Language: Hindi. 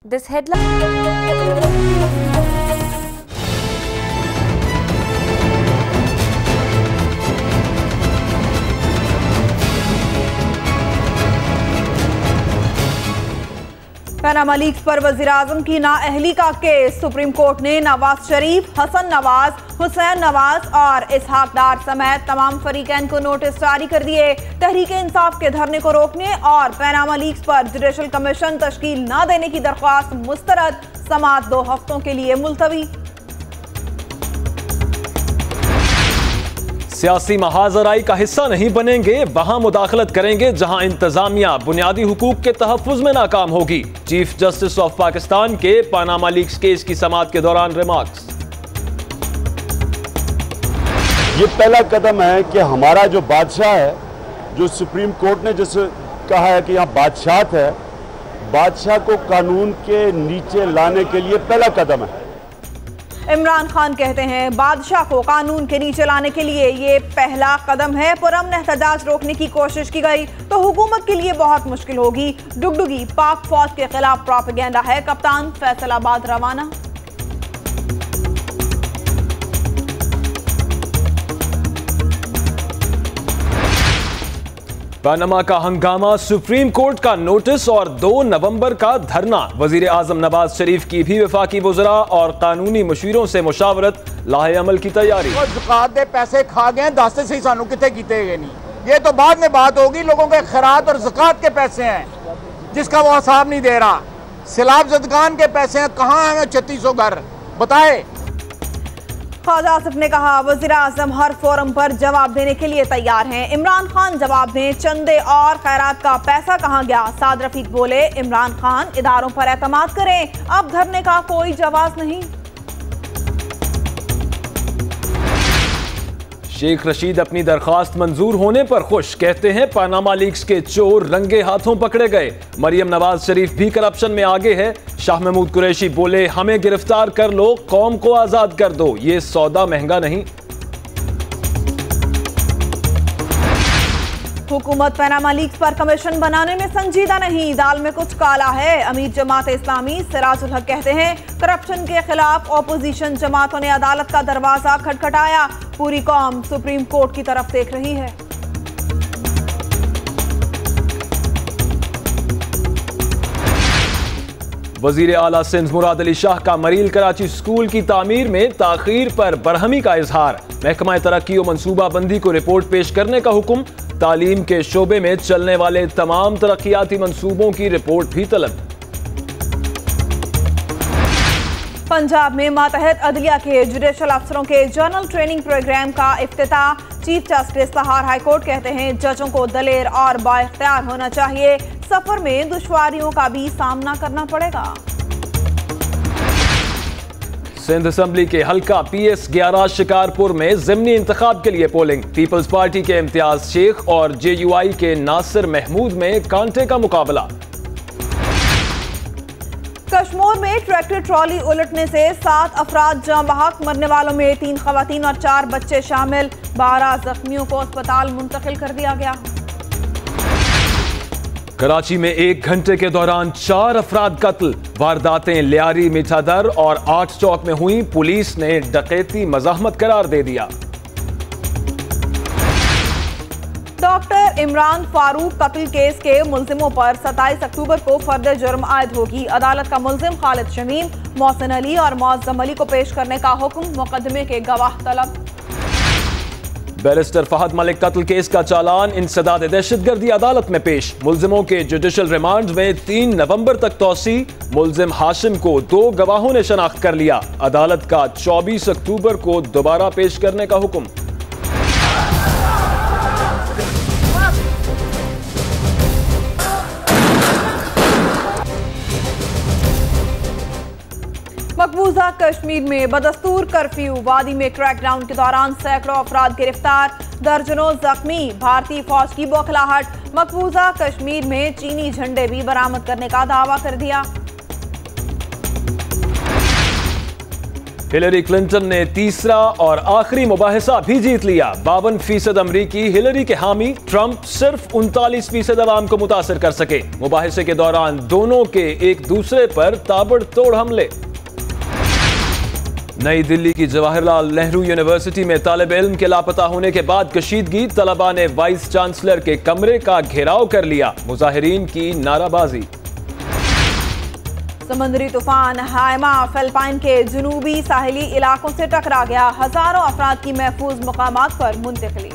This headline. पनामा लीक्स पर वज़ीर-ए-आज़म की नाअहली का केस। सुप्रीम कोर्ट ने नवाज शरीफ, हसन नवाज, हुसैन नवाज और इसहाक डार समेत तमाम फरीकैन को नोटिस जारी कर दिए। तहरीक-ए-इंसाफ के धरने को रोकने और पनामा लीक्स पर जुडिशल कमीशन तश्कील न देने की दरख्वास्त मुस्तरद। समाअत 2 हफ्तों के लिए मुलतवी। सियासी महाजराई का हिस्सा नहीं बनेंगे, वहां मुदाखलत करेंगे जहां इंतजामिया बुनियादी हुकूक के तहफ़्फ़ुज़ में नाकाम होगी। चीफ जस्टिस ऑफ पाकिस्तान के पनामा लीक्स केस की समाअत के दौरान रिमार्क्स। ये पहला कदम है कि हमारा जो बादशाह है, जो सुप्रीम कोर्ट ने जैसे कहा है कि यहाँ बादशाहत है, बादशाह को कानून के नीचे लाने के लिए पहला कदम है। इमरान खान कहते हैं बादशाह को कानून के नीचे लाने के लिए ये पहला कदम है। पुरअमन एहतजाज रोकने की कोशिश की गई तो हुकूमत के लिए बहुत मुश्किल होगी। डुगडुगी पाक फौज के खिलाफ प्रोपेगेंडा है। कप्तान फैसलाबाद रवाना। पनामा का हंगामा, सुप्रीम कोर्ट का नोटिस और 2 नवंबर का धरना। वज़ीर-ए-आज़म नवाज शरीफ की भी वफाकी वज़रा और कानूनी मुशीरों से मुशावरत, लाहे अमल की तैयारी। ज़कात दे पैसे खा गए, दस से सानू कितने कीते गए नहीं। ये तो बाद में बात होगी। लोगों के खैरात और ज़कात के पैसे हैं जिसका वो हिसाब नहीं दे रहा। सैलाब ज़दगान के पैसे हैं, कहाँ हैं 3600 घर, बताए। ख्वाजा आसिफ ने कहा वज़ीर-ए-आज़म हर फोरम पर जवाब देने के लिए तैयार हैं। इमरान खान जवाब दें, चंदे और खैरात का पैसा कहाँ गया। साद रफीक बोले इमरान खान इदारों पर एतमाद करें, अब धरने का कोई जवाब नहीं। शेख रशीद अपनी दरखास्त मंजूर होने पर खुश, कहते हैं पनामा लीक्स के चोर रंगे हाथों पकड़े गए। मरियम नवाज शरीफ भी करप्शन में आगे है। शाह महमूद कुरैशी बोले हमें गिरफ्तार कर लो, कौम को आजाद कर दो, ये सौदा महंगा नहीं। हुकूमत पनामा लीक्स पर कमीशन बनाने में संजीदा नहीं, दाल में कुछ काला है। अमीर जमात इस्लामी सिराजुल हक कहते हैं करप्शन के खिलाफ ऑपोजिशन जमातों ने अदालत का दरवाजा खटखटाया। पूरी कौम सुप्रीम कोर्ट की तरफ देख रही है। वजीर आला सिंध मुराद अली शाह का मरील कराची स्कूल की तामीर में ताखीर पर बरहमी का इजहार। महकमा तरक्की और मनसूबाबंदी को रिपोर्ट पेश करने का हुक्म। तालीम के शोबे में चलने वाले तमाम तरक्याती मंसूबों की रिपोर्ट भी तलब। पंजाब में मातहत अदलिया के जुडिशल अफसरों के जर्नल ट्रेनिंग प्रोग्राम का इफ्तिताह। चीफ जस्टिस लाहौर हाईकोर्ट कहते हैं जजों को दलेर और बाइख्तियार होना चाहिए, सफर में दुश्वारियों का भी सामना करना पड़ेगा। सिंध असेंबली के हल्का PS 11 शिकारपुर में ज़िमनी इंतखाब के लिए पोलिंग। पीपल्स पार्टी के इम्तियाज शेख और JUI के नासिर महमूद में कांटे का मुकाबला। कश्मीर में ट्रैक्टर ट्रॉली उलटने से 7 अफराद जाँ बहक, मरने वालों में 3 खवातीन और 4 बच्चे शामिल। 12 जख्मियों को अस्पताल मुंतकिल कर दिया गया। कराची में 1 घंटे के दौरान 4 अफराद कत्ल। वारदातें लियारी, मीठादर और 8 चौक में हुई। पुलिस ने डकैती मज़ाहमत करार दे दिया। डॉक्टर इमरान फारूक कत्ल केस के मुल्जिमों पर 27 अक्टूबर को फर्द जुर्म आयद होगी। अदालत का मुल्जिम खालिद शमीम, मोहसिन अली और मोअज़्ज़म अली को पेश करने का हुक्म। मुकदमे के गवाह तलब। बैरिस्टर फहद मलिक कत्ल केस का चालान इंसदाद दहशतगर्दी अदालत में पेश। मुल्जिमों के जुडिशल रिमांड में 3 नवंबर तक तौसी। मुल्जिम हाशिम को 2 गवाहों ने शनाख्त कर लिया। अदालत का 24 अक्टूबर को दोबारा पेश करने का हुक्म। मकबूजा कश्मीर में बदस्तूर कर्फ्यू। वादी में क्रैकडाउन के दौरान सैकड़ों अफराद गिरफ्तार, दर्जनों जख्मी। भारतीय फौज की बौखलाहट। मकबूजा कश्मीर में चीनी झंडे भी बरामद करने का दावा कर दिया। हिलरी क्लिंटन ने तीसरा और आखिरी मुबाहिसा भी जीत लिया। 52% अमरीकी हिलरी के हामी, ट्रंप सिर्फ 39% अवाम को मुतासिर कर सके। मुबाहिसे के दौरान दोनों के एक दूसरे पर ताबड़तोड़ हमले। नई दिल्ली की जवाहरलाल नेहरू यूनिवर्सिटी में तालिब इल्म के लापता होने के बाद कशीदगी, तलबा ने वाइस चांसलर के कमरे का घेराव कर लिया। मुजाहिरीन की नाराबाजी। समुद्री तूफान हाइमा फिलिपाइन के जुनूबी साहिली इलाकों से टकरा गया। हजारों अफराद की महफूज मकामात पर मुंतकली।